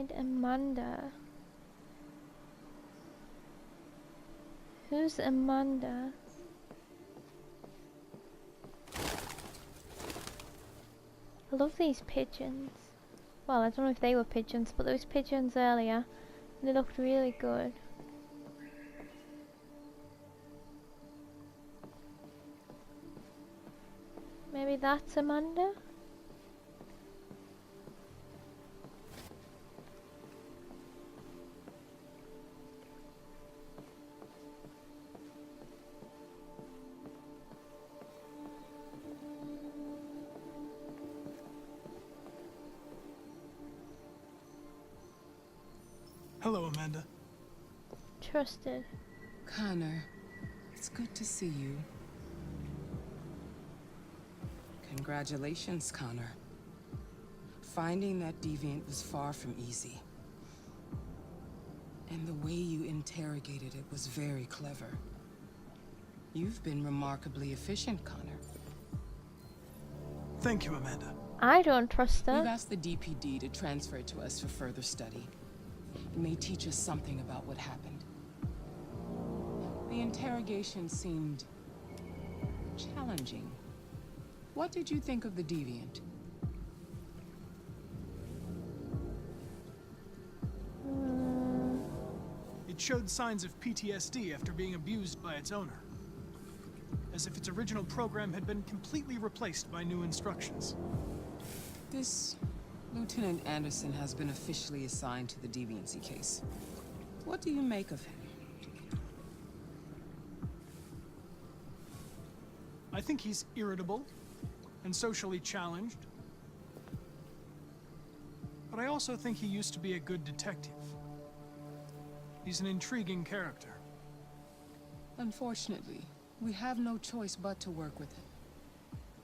Find Amanda. Who's Amanda? I love these pigeons. Well, I don't know if they were pigeons, but those pigeons earlier, they looked really good. Maybe that's Amanda? Hello, Amanda. Trusted. Connor, it's good to see you. Congratulations, Connor. Finding that deviant was far from easy. And the way you interrogated it was very clever. You've been remarkably efficient, Connor. Thank you, Amanda. I don't trust her. We've asked the DPD to transfer it to us for further study. It may teach us something about what happened. The interrogation seemed challenging. What did you think of the deviant? It showed signs of PTSD after being abused by its owner. As if its original program had been completely replaced by new instructions. This Lieutenant Anderson has been officially assigned to the deviancy case. What do you make of him? I think he's irritable and socially challenged. But I also think he used to be a good detective. He's an intriguing character. Unfortunately, we have no choice but to work with him.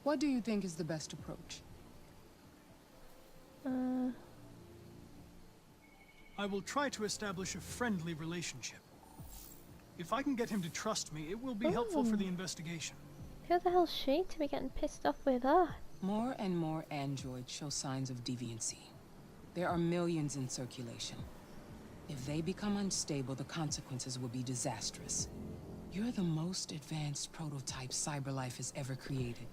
What do you think is the best approach? I will try to establish a friendly relationship. If I can get him to trust me, it will be helpful for the investigation. Who the hell's she to be getting pissed off with that? More and more androids show signs of deviancy. There are millions in circulation. If they become unstable, the consequences will be disastrous. You're the most advanced prototype CyberLife has ever created.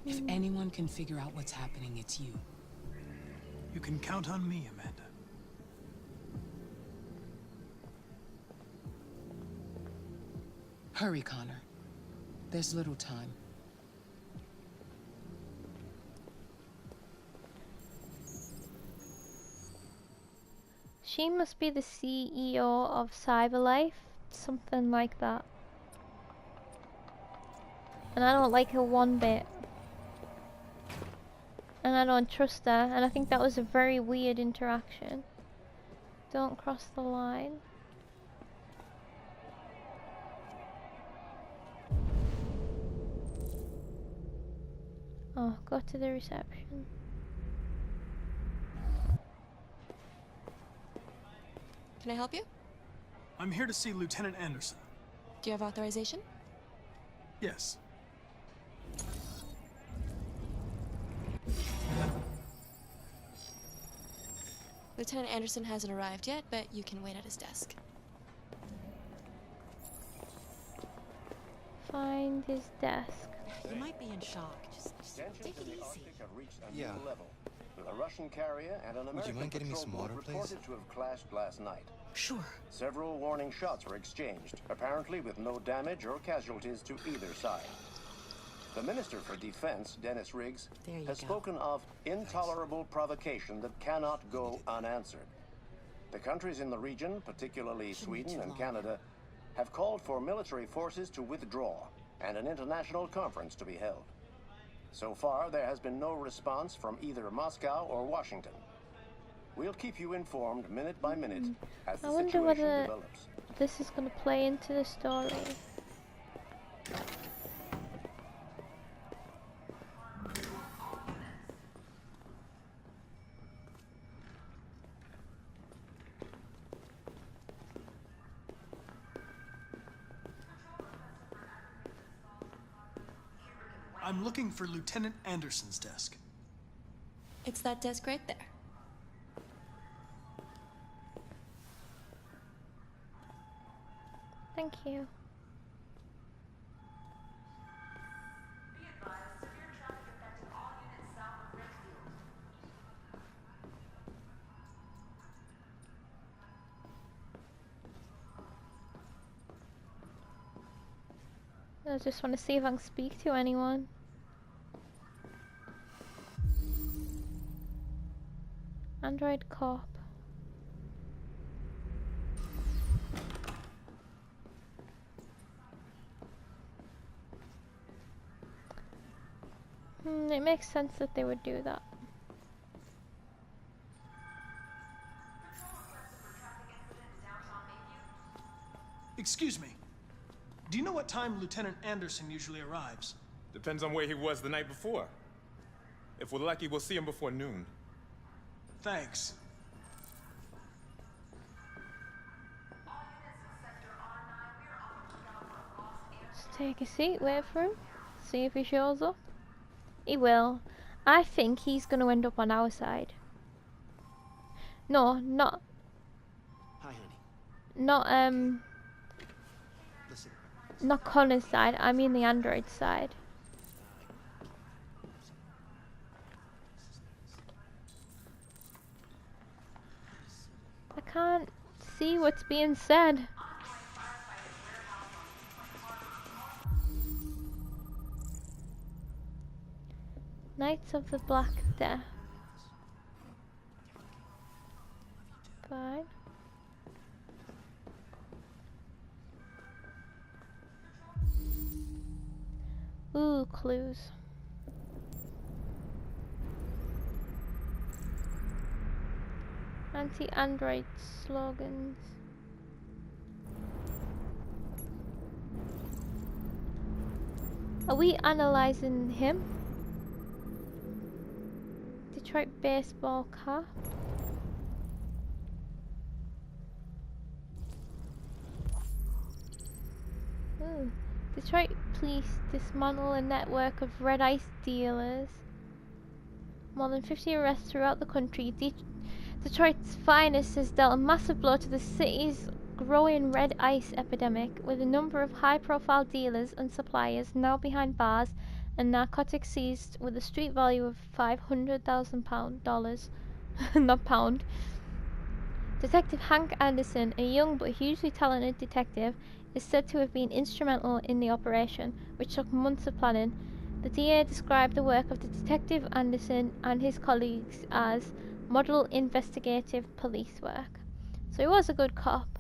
If anyone can figure out what's happening, it's you. You can count on me, Amanda. Hurry, Connor. There's little time. She must be the CEO of CyberLife, something like that. And I don't like her one bit. And I don't trust her, and I think that was a very weird interaction. Don't cross the line. Oh, go to the reception. Can I help you? I'm here to see Lieutenant Anderson. Do you have authorization? Yes. Lieutenant Anderson hasn't arrived yet, but you can wait at his desk. Find his desk. You might be in shock. Just take it easy. Have reached a new level, with a Russian carrier and an American mind getting me some patrol water, boat please? reported to have clashed last night. Sure. Several warning shots were exchanged, apparently with no damage or casualties to either side. The Minister for Defense, Dennis Riggs, has spoken of intolerable provocation that cannot go unanswered. The countries in the region, particularly Sweden and Canada, have called for military forces to withdraw and an international conference to be held. So far, there has been no response from either Moscow or Washington. We'll keep you informed minute by minute as the I wonder situation whether develops. this is going to play into the story. I'm looking for Lieutenant Anderson's desk. It's that desk right there. Thank you. I just want to see if I can speak to anyone. Android cop. It makes sense that they would do that. Excuse me. Do you know what time Lieutenant Anderson usually arrives? Depends on where he was the night before. If we're lucky, we'll see him before noon. Thanks. Just take a seat, wait for him, see if he shows up. He will. I think he's going to end up on our side. No, not. Hi, honey. Not Listen. not Connor's side. I mean the android side. I can't see what's being said. Knights of the Black Death. Fine. Ooh, clues. Anti-android slogans. Are we analysing him? Detroit baseball cap. Ooh. Detroit police dismantle a network of red ice dealers. More than 50 arrests throughout the country. Detroit's finest has dealt a massive blow to the city's growing red ice epidemic, with a number of high-profile dealers and suppliers now behind bars and narcotics seized with a street value of $500,000. Not pound. Detective Hank Anderson, a young but hugely talented detective, is said to have been instrumental in the operation, which took months of planning. The DA described the work of the Detective Anderson and his colleagues as model investigative police work. So he was a good cop.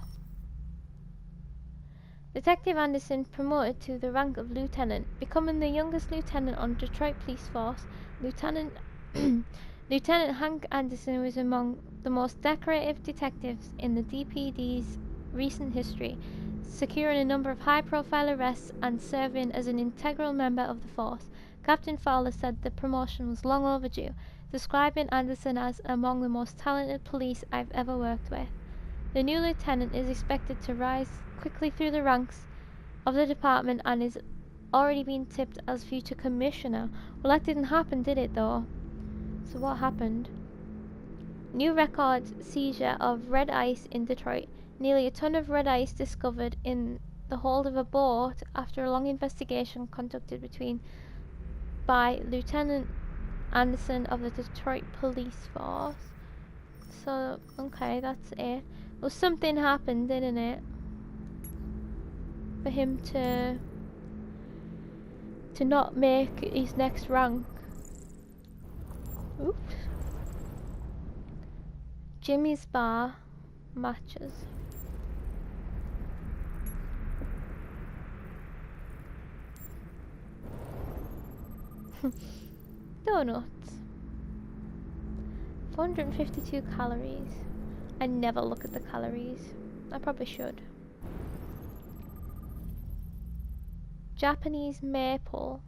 Detective Anderson promoted to the rank of lieutenant, becoming the youngest lieutenant on Detroit Police Force. Lieutenant Hank Anderson was among the most decorated detectives in the DPD's recent history, securing a number of high-profile arrests and serving as an integral member of the force. Captain Fowler said the promotion was long overdue, describing Anderson as among the most talented police I've ever worked with. The new lieutenant is expected to rise quickly through the ranks of the department and is already being tipped as future commissioner. Well, that didn't happen, did it, though? So what happened? New record seizure of red ice in Detroit. Nearly a ton of red ice discovered in the hold of a boat after a long investigation conducted by Lieutenant Anderson of the Detroit Police Force. So, okay, that's it. Well, something happened, didn't it? For him to not make his next rank. Oops. Jimmy's Bar matches. Donuts. 452 calories. I never look at the calories. I probably should. Japanese maple.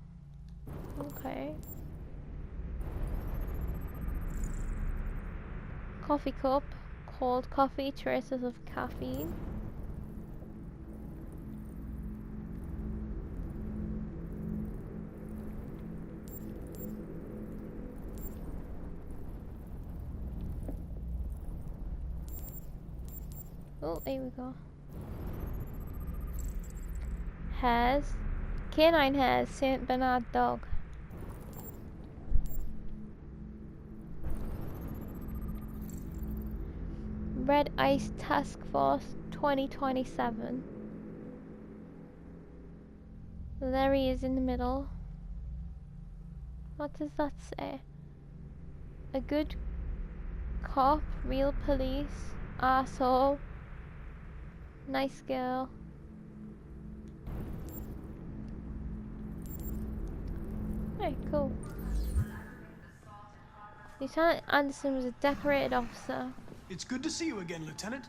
Okay. Coffee cup. Cold coffee. Traces of caffeine. Oh, there we go. Hares. Canine hares, Saint Bernard dog. Red Ice Task Force 2027. There he is in the middle. What does that say? A good cop, real police, arsehole, nice girl. Very cool. Lieutenant Anderson was a decorated officer. It's good to see you again, Lieutenant.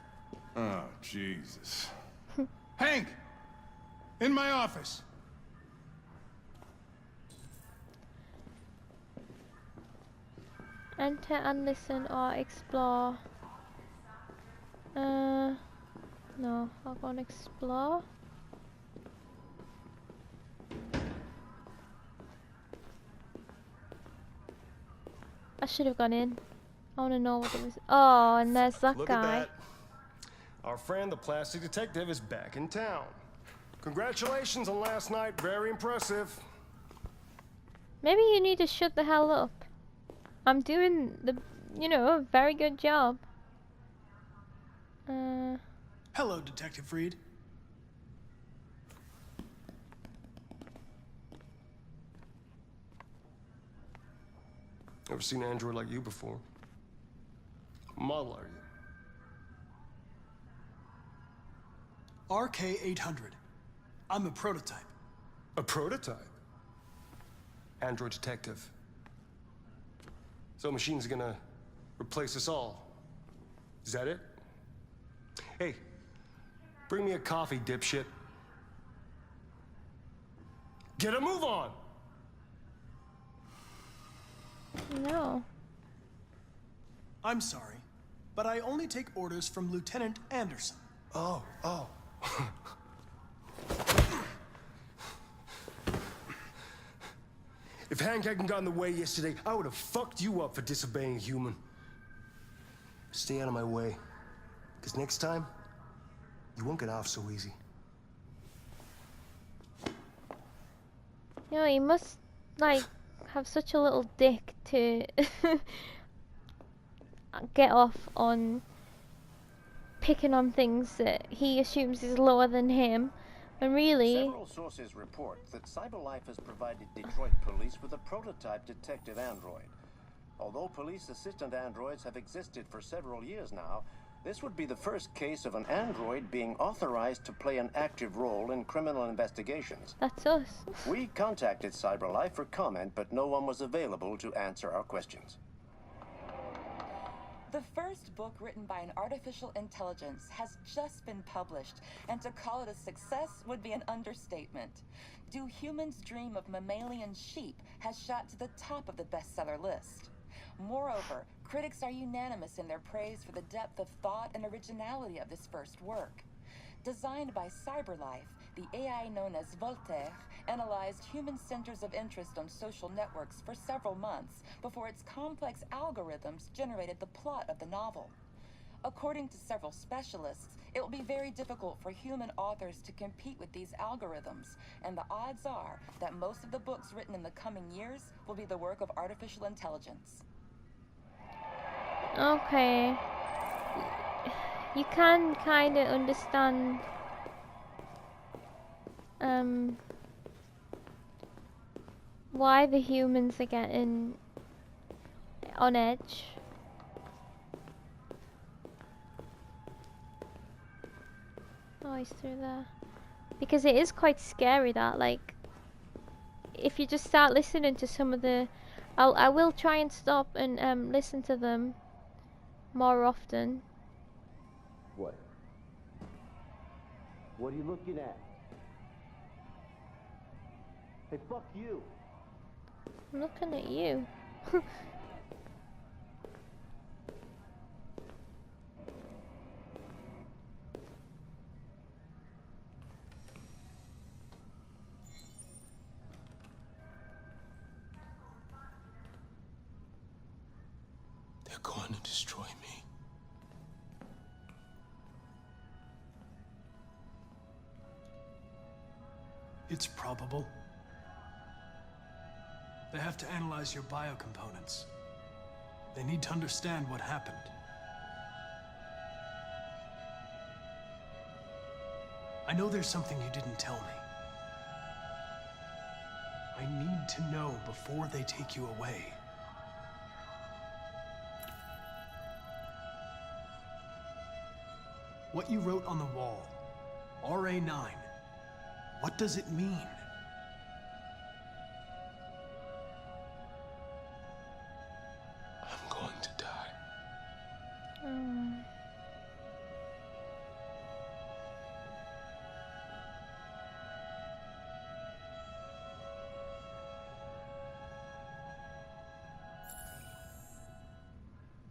Oh, Jesus. Hank! In my office. Enter and listen or explore. No, I'll go and explore. I should have gone in. I want to know what it was. Oh, and there's that Look guy. at that. Our friend, the plastic detective, is back in town. Congratulations on last night. Very impressive. Maybe you need to shut the hell up. I'm doing the, a very good job. Hello, Detective Reed. Ever seen an android like you before? Model are you? RK-800. I'm a prototype. A prototype? Android detective. So machines are gonna replace us all. Is that it? Hey, bring me a coffee, dipshit. Get a move on! No. I'm sorry, but I only take orders from Lieutenant Anderson. Oh. If Hank hadn't gotten in the way yesterday, I would have fucked you up for disobeying a human. Stay out of my way, because next time, you won't get off so easy. He must, have such a little dick to get off on picking on things that he assumes is lower than him. And really... Several sources report that CyberLife has provided Detroit police with a prototype detective android. Although police assistant androids have existed for several years now, this would be the first case of an android being authorized to play an active role in criminal investigations. That's us. We contacted CyberLife for comment, but no one was available to answer our questions. The first book written by an artificial intelligence has just been published, and to call it a success would be an understatement. Do Humans Dream of Mammalian Sheep has shot to the top of the bestseller list. Moreover, critics are unanimous in their praise for the depth of thought and originality of this first work. Designed by CyberLife, the AI known as Voltaire analyzed human centers of interest on social networks for several months before its complex algorithms generated the plot of the novel. According to several specialists, it will be very difficult for human authors to compete with these algorithms, and the odds are that most of the books written in the coming years will be the work of artificial intelligence. Okay. You can kind of understand why the humans are getting on edge. Oh, he's through there. Because it is quite scary that, if you just start listening to some of the... I will try and stop and listen to them more often. What? What are you looking at? Hey, fuck you! I'm looking at you. They're going to destroy me. It's probable. They have to analyze your biocomponents. They need to understand what happened. I know there's something you didn't tell me. I need to know before they take you away. What you wrote on the wall, RA9, what does it mean? I'm going to die.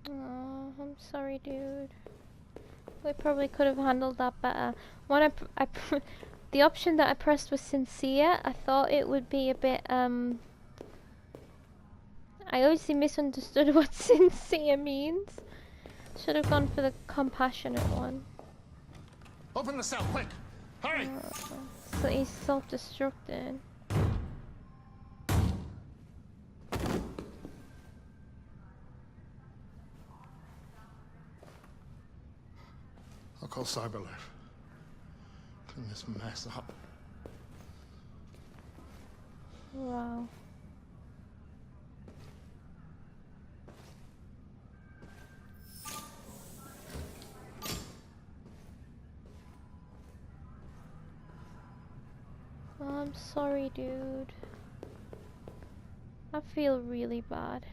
Oh, I'm sorry, dude. We probably could have handled that better. When the option that I pressed was sincere. I thought it would be a bit, I obviously misunderstood what sincere means. Should have gone for the compassionate one. Open the cell, quick! Hurry! So he's self-destructing. I'll call Cyberlife. Clean this mess up. Wow. Oh, I'm sorry, dude. I feel really bad.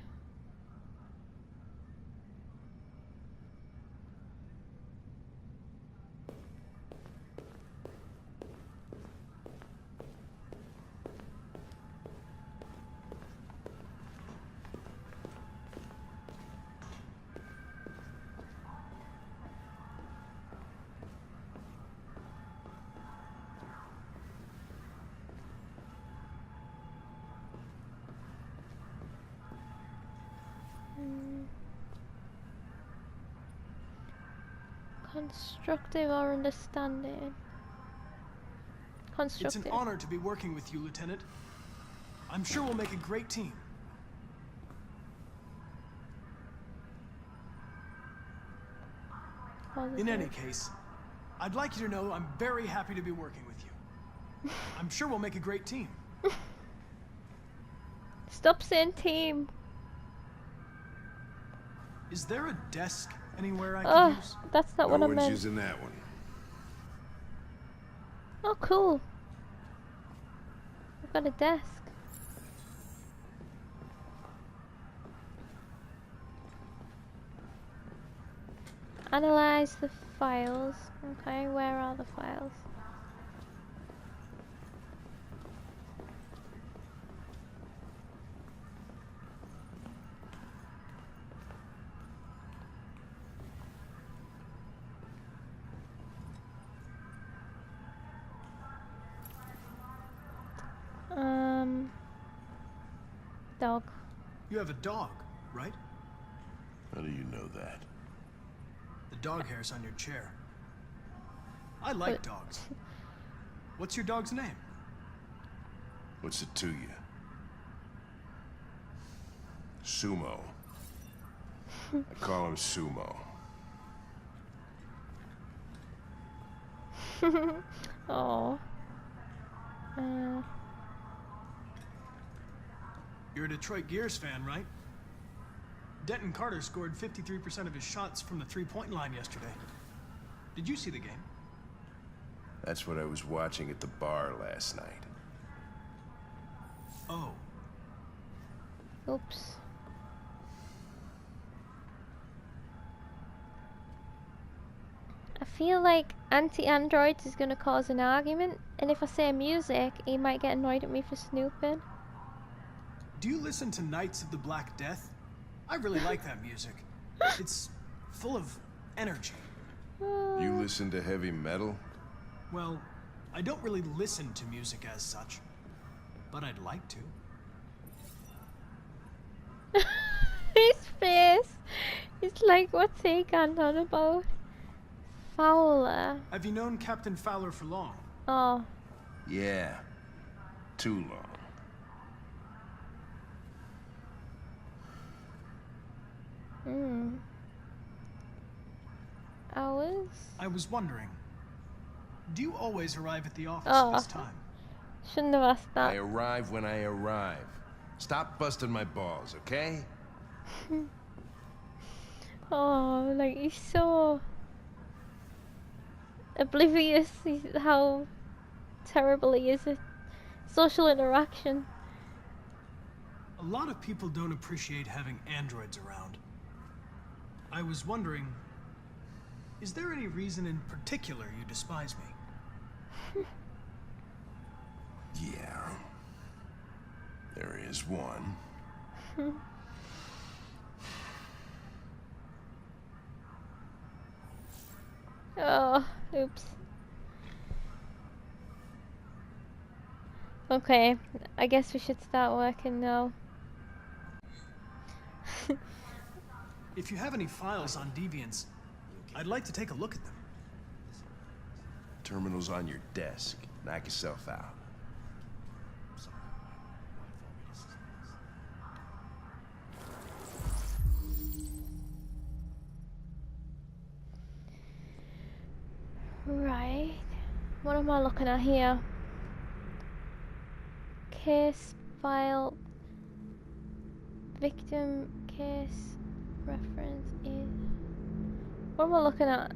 Constructive or understanding? Constructive. It's an honor to be working with you, Lieutenant. I'm sure we'll make a great team. Positive. In any case, I'd like you to know I'm very happy to be working with you. I'm sure we'll make a great team. Stop saying team. Is there a desk anywhere I can use? That's not what I No one's meant. using that one. Oh, cool. I've got a desk. Analyze the files. Okay, where are the files? Dog. You have a dog, right? How do you know that? The dog hair's on your chair. I like dogs. What's your dog's name? What's it to you? Sumo. I call him Sumo. Oh. You're a Detroit Gears fan, right? Denton Carter scored 53% of his shots from the three-point line yesterday. Did you see the game? That's what I was watching at the bar last night. Oh. Oops. I feel like anti-androids is gonna cause an argument, and if I say music, he might get annoyed at me for snooping. Do you listen to Knights of the Black Death? I really like that music. It's full of energy. You listen to heavy metal? Well, I don't really listen to music as such, but I'd like to. His face! It's like, what's he going on about? Fowler. Have you known Captain Fowler for long? Oh. Yeah. too long. Hours? I was wondering, do you always arrive at the office Oh. at this time? Shouldn't have asked I that. arrive when I arrive. Stop busting my balls, okay? Oh, like he's so oblivious how terrible he is at social interaction. A lot of people don't appreciate having androids around. I was wondering, is there any reason in particular you despise me? Yeah. There is one. Oh, oops. Okay, I guess we should start working now. If you have any files on deviants, I'd like to take a look at them. Terminal's on your desk. Knock yourself out. Right. What am I looking at here? Case file. Victim case reference is. What am I looking at?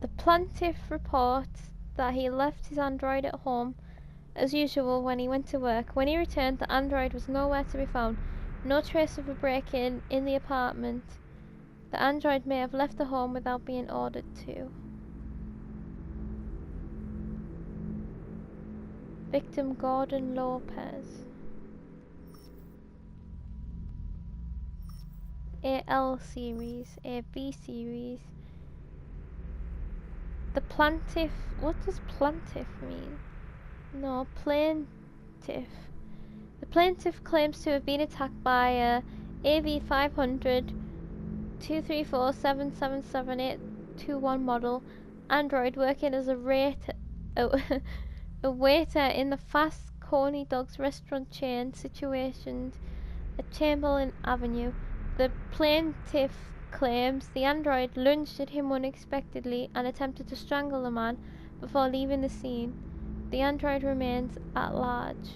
The plaintiff reports that he left his android at home as usual when he went to work. When he returned, the android was nowhere to be found. No trace of a break-in in the apartment. The android may have left the home without being ordered to. Victim Gordon Lopez. AL series, AB series. The plaintiff, what does plaintiff mean? No, plaintiff. The plaintiff claims to have been attacked by a AV500 234777821 model android working as a waiter in the Fast Coney Dogs restaurant chain situated at Chamberlain Avenue. The plaintiff claims the android lunged at him unexpectedly and attempted to strangle the man before leaving the scene. The android remains at large.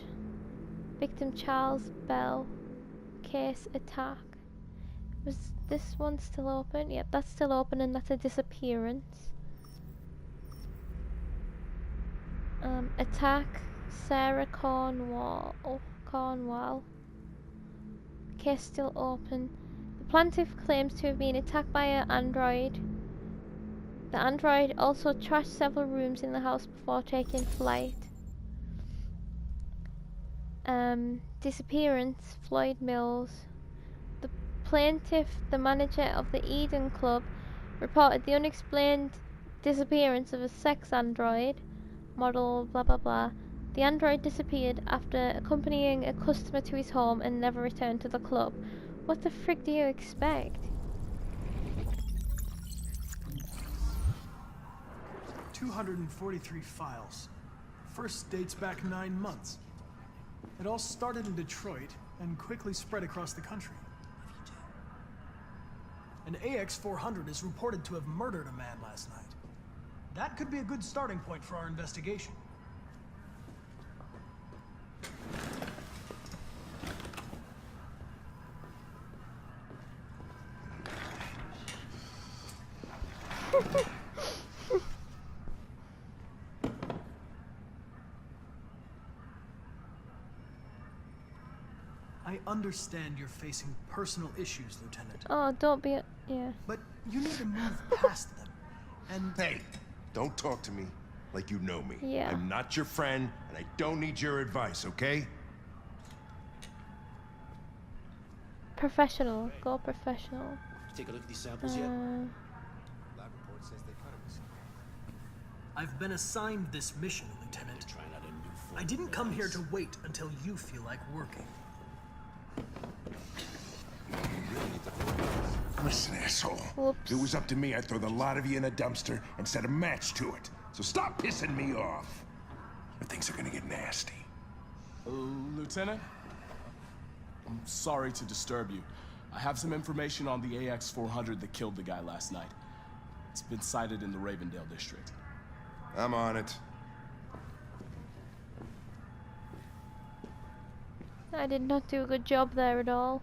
Victim Charles Bell. Case attack. Was this one still open? Yep, that's still open and that's a disappearance. Attack Sarah Cornwall. Case still open. The plaintiff claims to have been attacked by an android. The android also trashed several rooms in the house before taking flight. Disappearance Floyd Mills. The plaintiff, the manager of the Eden Club, reported the unexplained disappearance of a sex android, model blah blah blah. The android disappeared after accompanying a customer to his home and never returned to the club. What the frick do you expect? 243 files. First dates back 9 months. It all started in Detroit and quickly spread across the country. An AX-400 is reported to have murdered a man last night. That could be a good starting point for our investigation. I understand you're facing personal issues, Lieutenant. Oh, don't be yeah. But you need to move past them. And Hey, don't talk to me like you know me. Yeah. I'm not your friend, and I don't need your advice, okay? Professional. Go professional. Take a look at these samples yet? Lab report says they cut it. I've been assigned this mission, Lieutenant. Trying out a new form I didn't of come here violence. to wait until you feel like working. Listen, asshole. Whoops. If it was up to me, I'd throw the lot of you in a dumpster and set a match to it. So stop pissing me off. Or things are gonna get nasty. Lieutenant? I'm sorry to disturb you. I have some information on the AX-400 that killed the guy last night. It's been sighted in the Ravendale district. I'm on it. I did not do a good job there at all.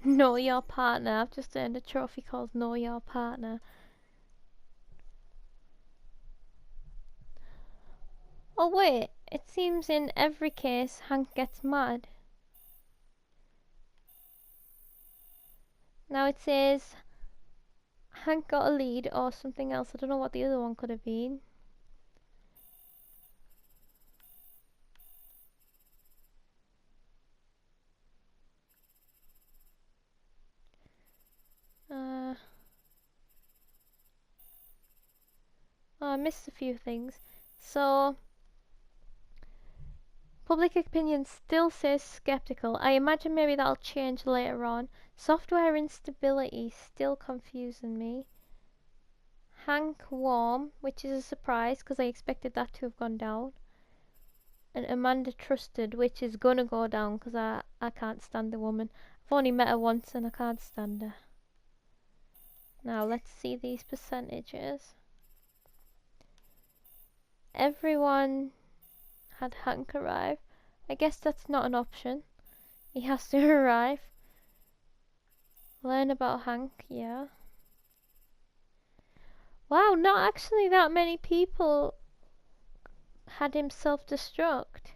Know your partner. I've just earned a trophy called Know Your Partner. Oh wait, it seems in every case Hank gets mad. Now it says Hank got a lead or something else. I don't know what the other one could have been. Oh, I missed a few things. So, public opinion still says skeptical. I imagine maybe that'll change later on. Software instability still confusing me. Hank warm, which is a surprise because I expected that to have gone down. And Amanda trusted, which is gonna go down because I can't stand the woman. I've only met her once and I can't stand her. Now let's see these percentages. Everyone had Hank arrive. I guess that's not an option. He has to arrive. Learn about Hank, yeah. Wow, not actually that many people had him self-destruct.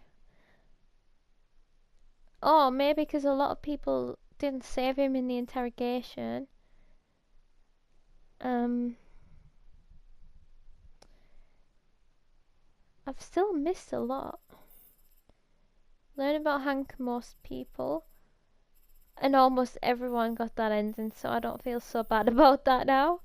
Oh, maybe because a lot of people didn't save him in the interrogation. I've still missed a lot. Learn about Hank, most people. And almost everyone got that ending, so I don't feel so bad about that now.